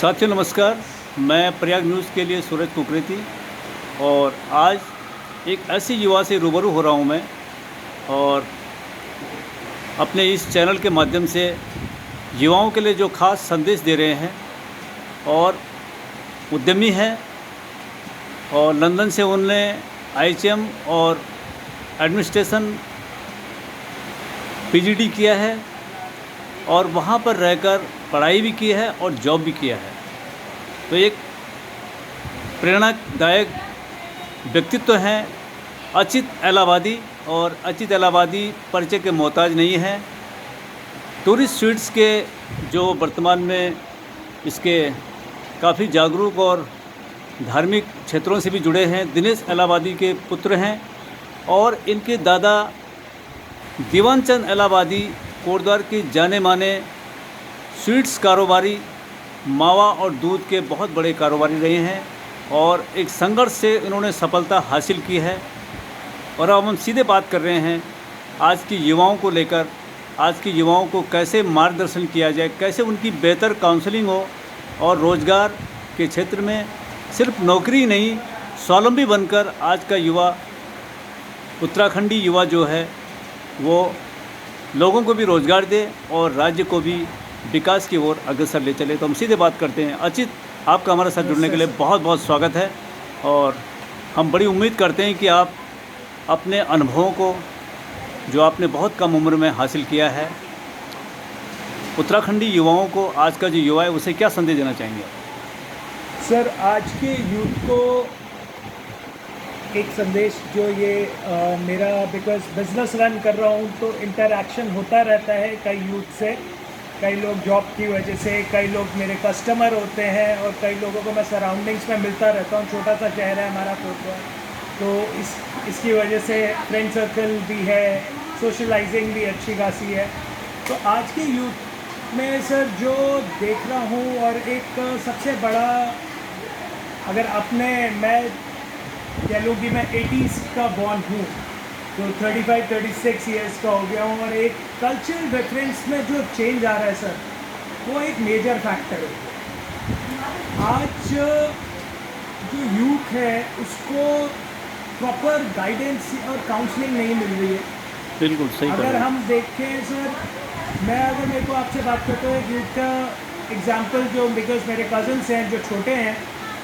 साथियों नमस्कार। मैं प्रयाग न्यूज़ के लिए सूरज कुकरेती और आज एक ऐसी युवा से रूबरू हो रहा हूं मैं, और अपने इस चैनल के माध्यम से युवाओं के लिए जो खास संदेश दे रहे हैं। और उद्यमी हैं और लंदन से उन्होंने IHM और एडमिनिस्ट्रेशन PGD किया है और वहाँ पर रहकर पढ़ाई भी की है और जॉब भी किया है। तो एक प्रेरणादायक व्यक्तित्व हैं अचित इलाहाबादी, और अचित इलाहाबादी परिचय के मोहताज नहीं हैं। टूरिस्ट स्वीट्स के जो वर्तमान में इसके काफ़ी जागरूक और धार्मिक क्षेत्रों से भी जुड़े हैं, दिनेश इलाहाबादी के पुत्र हैं। और इनके दादा दीवान चंद इलाहाबादी कोटद्वार के जाने माने स्वीट्स कारोबारी, मावा और दूध के बहुत बड़े कारोबारी रहे हैं, और एक संघर्ष से इन्होंने सफलता हासिल की है। और अब हम सीधे बात कर रहे हैं आज की युवाओं को लेकर। आज की युवाओं को कैसे मार्गदर्शन किया जाए, कैसे उनकी बेहतर काउंसलिंग हो, और रोज़गार के क्षेत्र में सिर्फ नौकरी नहीं, स्वावलंबी बनकर आज का युवा, उत्तराखंडी युवा जो है, वो लोगों को भी रोज़गार दे और राज्य को भी विकास की ओर अग्रसर ले चले। तो हम सीधे बात करते हैं। अचित, आपका हमारे साथ जुड़ने के लिए बहुत बहुत स्वागत है, और हम बड़ी उम्मीद करते हैं कि आप अपने अनुभवों को, जो आपने बहुत कम उम्र में हासिल किया है, उत्तराखंडी युवाओं को, आज का जो युवा है उसे क्या संदेश देना चाहेंगे? सर, आज के यूथ को एक संदेश जो ये मेरा बिकॉज बिजनेस रन कर रहा हूँ तो इंटरैक्शन होता रहता है कई यूथ से। कई लोग जॉब की वजह से, कई लोग मेरे कस्टमर होते हैं, और कई लोगों को मैं सराउंडिंग्स में मिलता रहता हूँ। छोटा सा शहर है हमारा कोटद्वार, तो इसकी वजह से फ्रेंड सर्कल भी है, सोशलाइजिंग भी अच्छी खासी है। तो आज के यूथ में सर जो देख रहा हूँ, और एक सबसे बड़ा, अगर मैं कह लूँ कि मैं 80s का बॉर्न हूँ, तो 35-36 ईयर्स का हो गया हूँ, और एक कल्चरल रेफरेंस में जो चेंज आ रहा है सर, वो एक मेजर फैक्टर है। आज जो यूथ है उसको प्रॉपर गाइडेंस और काउंसलिंग नहीं मिल रही है। बिल्कुल सही। अगर हम देखें सर, अगर मेरे को आपसे बात करते हुए यूथ का एग्जाम्पल, जो बिकॉज मेरे कज़न्स हैं जो छोटे हैं,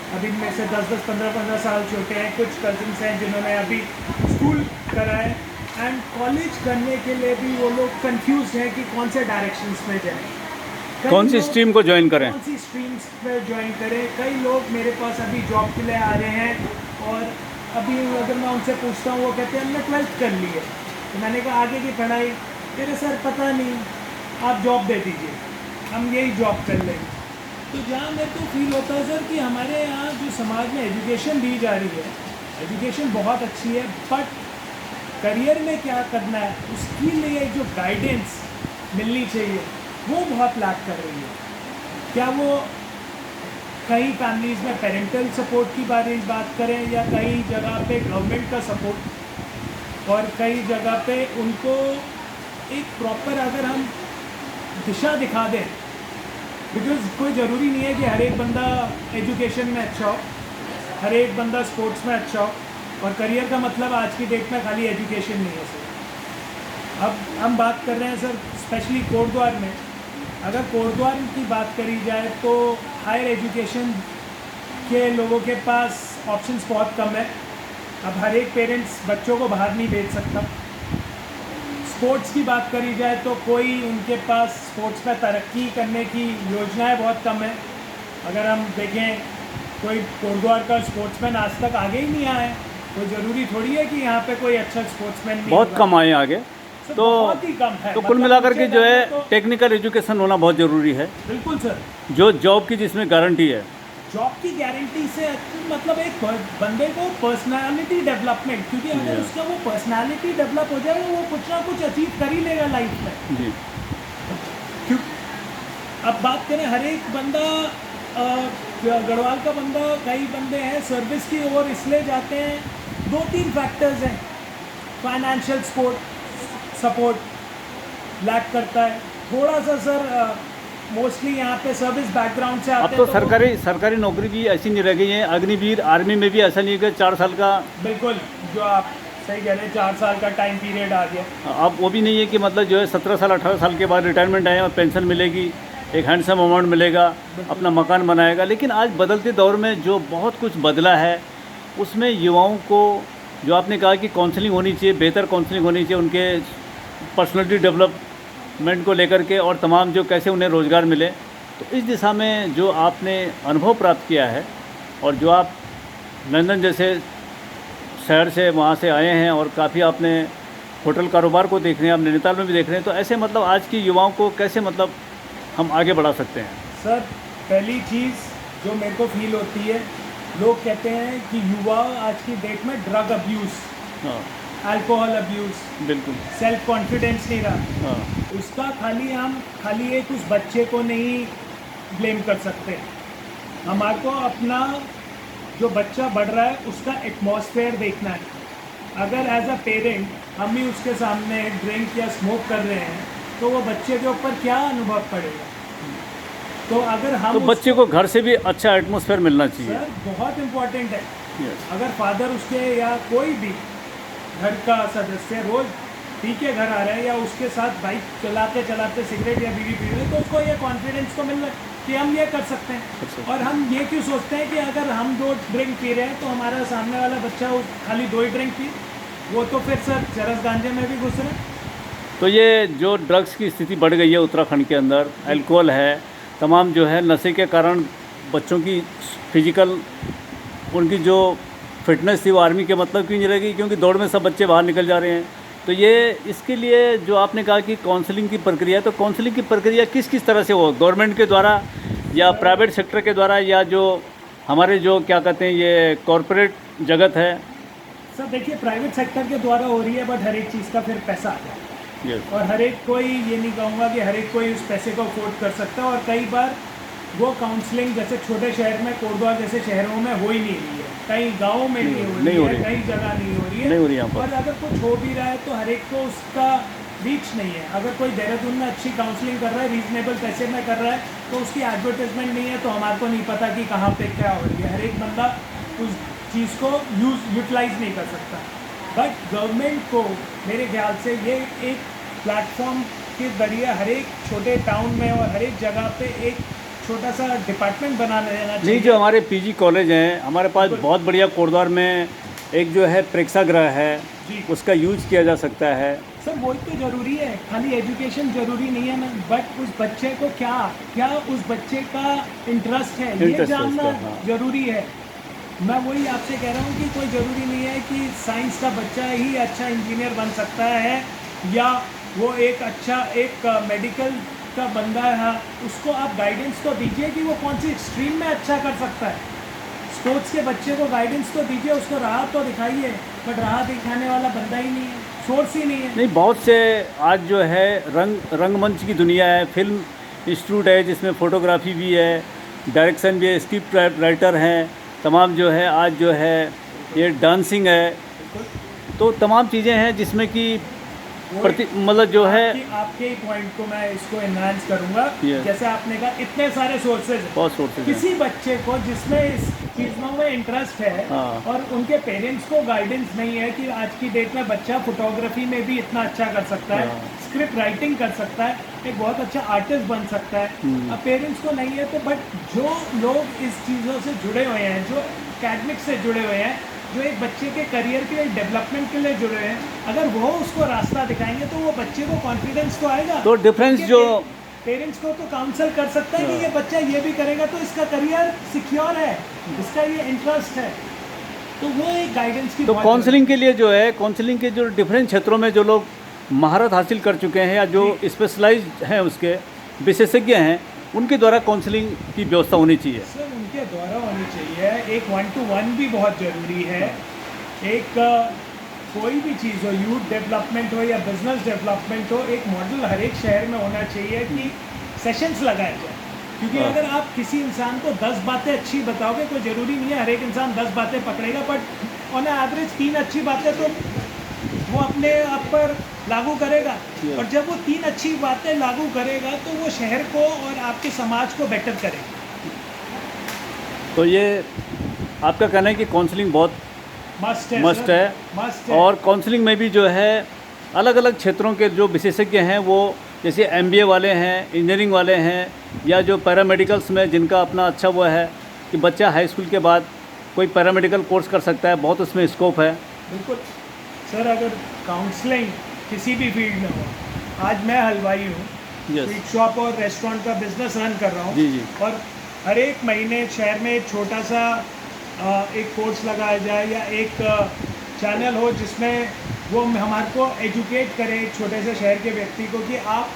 अभी में से 10-10, 15-15 साल छोटे हैं। कुछ कज़न्स हैं जिन्होंने अभी स्कूल करा है, एंड कॉलेज करने के लिए भी वो लोग कंफ्यूज हैं कि कौन से डायरेक्शंस में जाएं, कौन सी स्ट्रीम को ज्वाइन करें, कौन सी स्ट्रीम्स में ज्वाइन करें। कई लोग मेरे पास अभी जॉब के लिए आ रहे हैं, और अभी अगर मैं उनसे पूछता हूँ, वो कहते हैं हमने 12th कर ली है। तो मैंने कहा आगे की पढ़ाई, तेरे सर पता नहीं, आप जॉब दे दीजिए, हम यही जॉब कर लेंगे। तो जहाँ मेरे को फील होता है सर कि हमारे यहाँ जो समाज में एजुकेशन दी जा रही है, एजुकेशन बहुत अच्छी है, बट करियर में क्या करना है उसके लिए जो गाइडेंस मिलनी चाहिए वो बहुत लैक कर रही है। क्या वो कई फैमिलीज़ में पेरेंटल सपोर्ट की बात करें, या कई जगह पे गवर्नमेंट का सपोर्ट, और कई जगह पे उनको एक प्रॉपर अगर हम दिशा दिखा दें, बिकॉज कोई ज़रूरी नहीं है कि हर एक बंदा एजुकेशन में अच्छा हो, हर एक बंदा स्पोर्ट्स में अच्छा हो, और करियर का मतलब आज की डेट में खाली एजुकेशन नहीं है सर। अब हम बात कर रहे हैं सर स्पेशली कोटद्वार में। अगर कोटद्वार की बात करी जाए तो हायर एजुकेशन के लोगों के पास ऑप्शंस बहुत कम है। अब हर एक पेरेंट्स बच्चों को बाहर नहीं भेज सकता। स्पोर्ट्स की बात करी जाए तो कोई उनके पास स्पोर्ट्स में तरक्की करने की योजनाएं बहुत कम है। अगर हम देखें, कोई कोटद्वार का स्पोर्ट्समैन आज तक आगे ही नहीं आया है। कोई ज़रूरी थोड़ी है कि यहाँ पे कोई अच्छा स्पोर्ट्समैन बहुत कम आए आगे, तो बहुत ही कम है। तो कुल मिलाकर के जो है टेक्निकल एजुकेशन होना बहुत ज़रूरी है। बिल्कुल सर, जो जॉब की जिसमें गारंटी है, जॉब की गारंटी से मतलब एक बंदे को पर्सनालिटी डेवलपमेंट, क्योंकि अगर उसका वो पर्सनालिटी डेवलप हो जाएगा वो कुछ ना कुछ अचीव कर ही लेगा लाइफ में जी। क्यों अब बात करें, हर एक बंदा गढ़वाल का बंदा, कई बंदे हैं सर्विस की ओर इसलिए जाते हैं, 2-3 फैक्टर्स हैं। फाइनेंशियल सपोर्ट लैक करता है, थोड़ा सा सर मोस्टली यहाँ पे सर्विस बैकग्राउंड से अब आते तो हैं वो- सरकारी नौकरी भी ऐसी नहीं रह गई है। अग्निवीर आर्मी में भी ऐसा नहीं है कि 4 साल का, बिल्कुल जो आप सही कह रहे हैं, 4 साल का टाइम पीरियड आ गया। अब वो भी नहीं है कि मतलब जो है 17 साल 18 साल के बाद रिटायरमेंट आए और पेंशन मिलेगी, एक हैंडसम अमाउंट मिलेगा, अपना मकान बनाएगा। लेकिन आज बदलते दौर में जो बहुत कुछ बदला है उसमें युवाओं को, जो आपने कहा कि काउंसलिंग होनी चाहिए, बेहतर काउंसलिंग होनी चाहिए उनके पर्सनैलिटी डेवलपमेंट को लेकर के, और तमाम जो कैसे उन्हें रोज़गार मिले। तो इस दिशा में जो आपने अनुभव प्राप्त किया है और जो आप लंदन जैसे शहर से वहाँ से आए हैं और काफ़ी आपने होटल कारोबार को देख रहे हैं, आप नैनीताल में भी देख रहे हैं, तो ऐसे मतलब आज की युवाओं को कैसे मतलब हम आगे बढ़ा सकते हैं? सर पहली चीज़ जो मेरे को फील होती है, लोग कहते हैं कि युवा आज की डेट में ड्रग अब्यूज़, हाँ अल्कोहल अब्यूज़, बिल्कुल। सेल्फ कॉन्फिडेंस नहीं रहा। हाँ उसका खाली एक उस बच्चे को नहीं ब्लेम कर सकते। हमारे को अपना जो बच्चा बढ़ रहा है उसका एटमॉस्फेयर देखना है। अगर एज अ पेरेंट हम ही उसके सामने ड्रिंक या स्मोक कर रहे हैं तो वो बच्चे के ऊपर क्या अनुभव पड़ेगा। तो अगर हम तो बच्चे को घर से भी अच्छा एटमॉस्फेयर मिलना चाहिए। सर बहुत इम्पोर्टेंट है। यस। अगर फादर उसके या कोई भी घर का सदस्य रोज पी के घर आ रहा है या उसके साथ बाइक चलाते चलाते सिगरेट या बीड़ी पी रहे हैं, तो उसको ये कॉन्फिडेंस तो मिल रहा है कि हम ये कर सकते हैं। अच्छा। और हम ये क्यों सोचते हैं कि अगर हम 2 ड्रिंक पी रहे हैं तो हमारा सामने वाला बच्चा खाली 2 ही ड्रिंक पी, वो तो फिर सर चरस गांजे में भी घुस रहे हैं। तो ये जो ड्रग्स की स्थिति बढ़ गई है उत्तराखंड के अंदर, अल्कोहल है, तमाम जो है नशे के कारण बच्चों की फिजिकल, उनकी जो फिटनेस थी वो आर्मी के मतलब क्यों नहीं रह गई, क्योंकि दौड़ में सब बच्चे बाहर निकल जा रहे हैं। तो ये इसके लिए जो आपने कहा कि काउंसलिंग की प्रक्रिया, तो काउंसलिंग की प्रक्रिया किस किस तरह से हो, गवर्नमेंट के द्वारा या प्राइवेट सेक्टर के द्वारा या जो हमारे जो क्या कहते हैं ये कॉरपोरेट जगत है? सर देखिए प्राइवेट सेक्टर के द्वारा हो रही है, बट हर एक चीज़ का फिर पैसा आता है। यस। और हर एक कोई ये नहीं कहूँगा कि हर एक कोई उस पैसे को अफोर्ड कर सकता है। और कई बार वो काउंसलिंग जैसे छोटे शहर में, कोटद्वार जैसे शहरों में हो ही नहीं रही है, कई गाँव में नहीं हो रही है, कई जगह नहीं हो रही है, नहीं हो रही यहाँ पर। और अगर कुछ हो भी रहा है तो हर एक को उसका रीच नहीं है। अगर कोई देहरादून में अच्छी काउंसलिंग कर रहा है, रीजनेबल पैसे में कर रहा है, तो उसकी एडवर्टाइजमेंट नहीं है, तो हमारे को नहीं पता कि कहाँ पे क्या हो रही है। हर एक बंदा उस चीज़ को यूटिलाइज नहीं कर सकता। बट गवर्नमेंट को मेरे ख्याल से ये एक प्लेटफॉर्म के जरिए हर एक छोटे टाउन में और हर एक जगह पे एक छोटा सा डिपार्टमेंट बना देना चाहिए। नहीं, जो हमारे पीजी कॉलेज हैं हमारे पास बहुत बढ़िया, कोटद्वार में एक जो है प्रेक्षागृह है, जी। उसका यूज किया जा सकता है। सर वही तो ज़रूरी है, खाली एजुकेशन ज़रूरी नहीं है ना, बट उस बच्चे को क्या उस बच्चे का इंटरेस्ट है ये Interest है जानना उसका, हाँ। ज़रूरी है। मैं वही आपसे कह रहा हूँ कि कोई ज़रूरी नहीं है कि साइंस का बच्चा ही अच्छा इंजीनियर बन सकता है या वो एक अच्छा एक मेडिकल का बंदा है। उसको आप गाइडेंस तो दीजिए कि वो कौन सी स्ट्रीम में अच्छा कर सकता है। स्पोर्ट्स के बच्चे को गाइडेंस तो दीजिए, उसको राह तो दिखाइए, बट राह दिखाने वाला बंदा ही नहीं है, सोर्स ही नहीं है। नहीं, बहुत से आज जो है रंगमंच की दुनिया है, फिल्म इंस्टीट्यूट है जिसमें फोटोग्राफी भी है, डायरेक्शन भी है, स्क्रिप्ट राइटर हैं, तमाम जो है आज जो है ये डांसिंग है, तो तमाम चीज़ें हैं जिसमें कि मतलब जो है आपके ही पॉइंट को मैं इसको एनहांस करूंगा। Yes. जैसे आपने कहा इतने सारे सोर्सेज हैं, बहुत सोर्सेज हैं। किसी बच्चे को जिसमें इस चीज़ों में इंटरेस्ट है हाँ। और उनके पेरेंट्स को गाइडेंस नहीं है कि आज की डेट में बच्चा फोटोग्राफी में भी इतना अच्छा कर सकता है, हाँ। स्क्रिप्ट राइटिंग कर सकता है, एक बहुत अच्छा आर्टिस्ट बन सकता है। अब पेरेंट्स को नहीं है तो, बट जो लोग इस चीज़ों से जुड़े हुए हैं, जो एकेडमिक से जुड़े हुए हैं, जो एक बच्चे के करियर के डेवलपमेंट के लिए जुड़े हैं, अगर वो उसको रास्ता दिखाएंगे तो वो बच्चे को कॉन्फिडेंस तो आएगा। तो डिफरेंस जो पेरेंट्स को तो काउंसल कर सकता है कि ये बच्चा ये भी करेगा तो इसका करियर सिक्योर है, इसका ये इंटरेस्ट है, तो वो एक गाइडेंस की तो बहुत काउंसलिंग के लिए जो है, काउंसलिंग के जो डिफरेंट क्षेत्रों में जो लोग महारत हासिल कर चुके हैं या जो स्पेशलाइज हैं, उसके विशेषज्ञ हैं, उनके द्वारा काउंसलिंग की व्यवस्था होनी चाहिए। सर उनके द्वारा होनी चाहिए। एक 1-to-1 भी बहुत ज़रूरी है। एक कोई भी चीज़ हो, यूथ डेवलपमेंट हो या बिजनेस डेवलपमेंट हो, एक मॉडल हर एक शहर में होना चाहिए कि सेशंस लगाए जाए। क्योंकि अगर आप किसी इंसान को 10 बातें अच्छी बताओगे, कोई ज़रूरी नहीं है हर एक इंसान 10 बातें पकड़ेगा, बट ऑन एवरेज 3 अच्छी बातें तो वो अपने आप पर लागू करेगा। Yes. और जब वो 3 अच्छी बातें लागू करेगा तो वो शहर को और आपके समाज को बेटर करेगा। तो ये आपका कहना है कि काउंसलिंग बहुत मस्ट है मस्ट सर, है, मस्ट है। और काउंसलिंग में भी जो है अलग अलग क्षेत्रों के जो विशेषज्ञ हैं, वो जैसे एमबीए वाले हैं, इंजीनियरिंग वाले हैं, या जो पैरामेडिकल्स में जिनका अपना अच्छा वो है कि बच्चा हाई स्कूल के बाद कोई पैरामेडिकल कोर्स कर सकता है, बहुत उसमें स्कोप है। बिल्कुल सर, अगर काउंसलिंग किसी भी फील्ड में हो, आज मैं हलवाई हूँ, यस स्वीट शॉप और रेस्टोरेंट का बिजनेस रन कर रहा हूँ। जी जी और हर एक महीने शहर में एक छोटा सा एक कोर्स लगाया जाए या एक चैनल हो जिसमें वो हमारे को एजुकेट करे एक छोटे से शहर के व्यक्ति को कि आप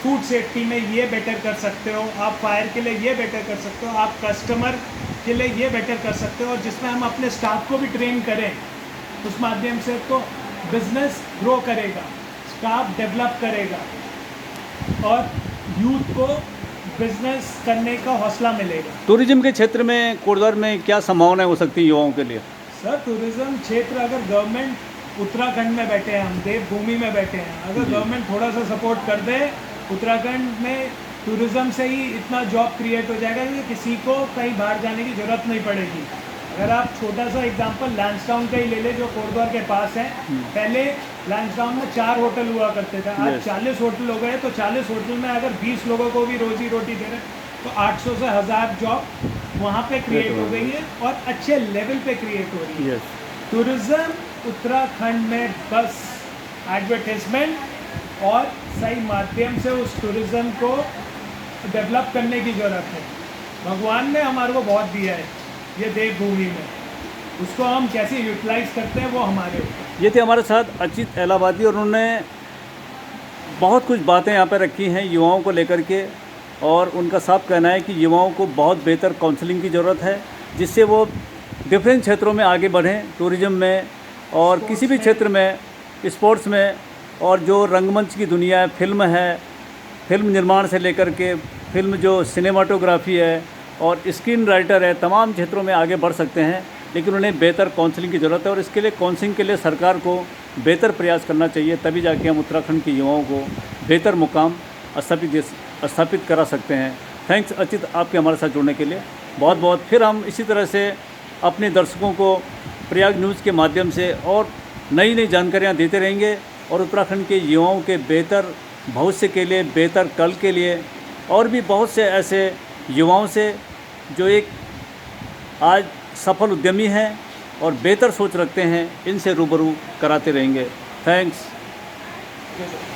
फूड सेफ्टी में ये बेटर कर सकते हो, आप फायर के लिए ये बेटर कर सकते हो, आप कस्टमर के लिए ये बेटर कर सकते हो, और जिसमें हम अपने स्टाफ को भी ट्रेन करें उस माध्यम से, तो बिजनेस ग्रो करेगा, स्टाफ डेवलप करेगा और यूथ को बिजनेस करने का हौसला मिलेगा। टूरिज्म के क्षेत्र में कोटद्वार में क्या संभावनाएं हो सकती है युवाओं के लिए? सर, टूरिज्म क्षेत्र अगर गवर्नमेंट, उत्तराखंड में बैठे हैं हम, देवभूमि में बैठे हैं, अगर गवर्नमेंट थोड़ा सा सपोर्ट कर दे, उत्तराखंड में टूरिज्म से ही इतना जॉब क्रिएट हो जाएगा कि किसी को कहीं बाहर जाने की ज़रूरत नहीं पड़ेगी। अगर आप छोटा सा एग्जांपल लैंसडाउन का ही ले ले, जो कोटद्वार के पास है, पहले लैंसडाउन में 4 होटल हुआ करते थे, आज Yes. 40 होटल हो गए। तो 40 होटल में अगर 20 लोगों को भी रोजी रोटी दे रहे तो 800 से 1000 जॉब वहाँ पे क्रिएट हो गई है और अच्छे लेवल पे क्रिएट हो रही है। यस टूरिज्म उत्तराखंड में बस एडवर्टाइजमेंट और सही माध्यम से उस टूरिज्म को डेवलप करने की ज़रूरत है। भगवान ने हमारे को बहुत दिया है ये देवभूमि में, उसको हम कैसे यूटिलाइज करते हैं वो हमारे ऊपर। ये थे हमारे साथ अचित एलाहाबादी, और उन्होंने बहुत कुछ बातें यहाँ पर रखी हैं युवाओं को लेकर के, और उनका साफ कहना है कि युवाओं को बहुत बेहतर काउंसलिंग की ज़रूरत है, जिससे वो डिफरेंट क्षेत्रों में आगे बढ़ें, टूरिज्म में और किसी भी क्षेत्र में, स्पोर्ट्स में, और जो रंगमंच की दुनिया है, फिल्म है, फिल्म निर्माण से लेकर के फिल्म जो सिनेमाटोग्राफी है और स्क्रीन राइटर है, तमाम क्षेत्रों में आगे बढ़ सकते हैं। लेकिन उन्हें बेहतर काउंसलिंग की ज़रूरत है, और इसके लिए काउंसलिंग के लिए सरकार को बेहतर प्रयास करना चाहिए, तभी जाके हम उत्तराखंड के युवाओं को बेहतर मुकाम स्थापित करा सकते हैं। थैंक्स अचित, आपके हमारे साथ जुड़ने के लिए बहुत बहुत। फिर हम इसी तरह से अपने दर्शकों को प्रयाग न्यूज़ के माध्यम से और नई नई जानकारियाँ देते रहेंगे, और उत्तराखंड के युवाओं के बेहतर भविष्य के लिए, बेहतर कल के लिए, और भी बहुत से ऐसे युवाओं से जो एक आज सफल उद्यमी हैं और बेहतर सोच रखते हैं, इनसे रूबरू कराते रहेंगे। थैंक्स।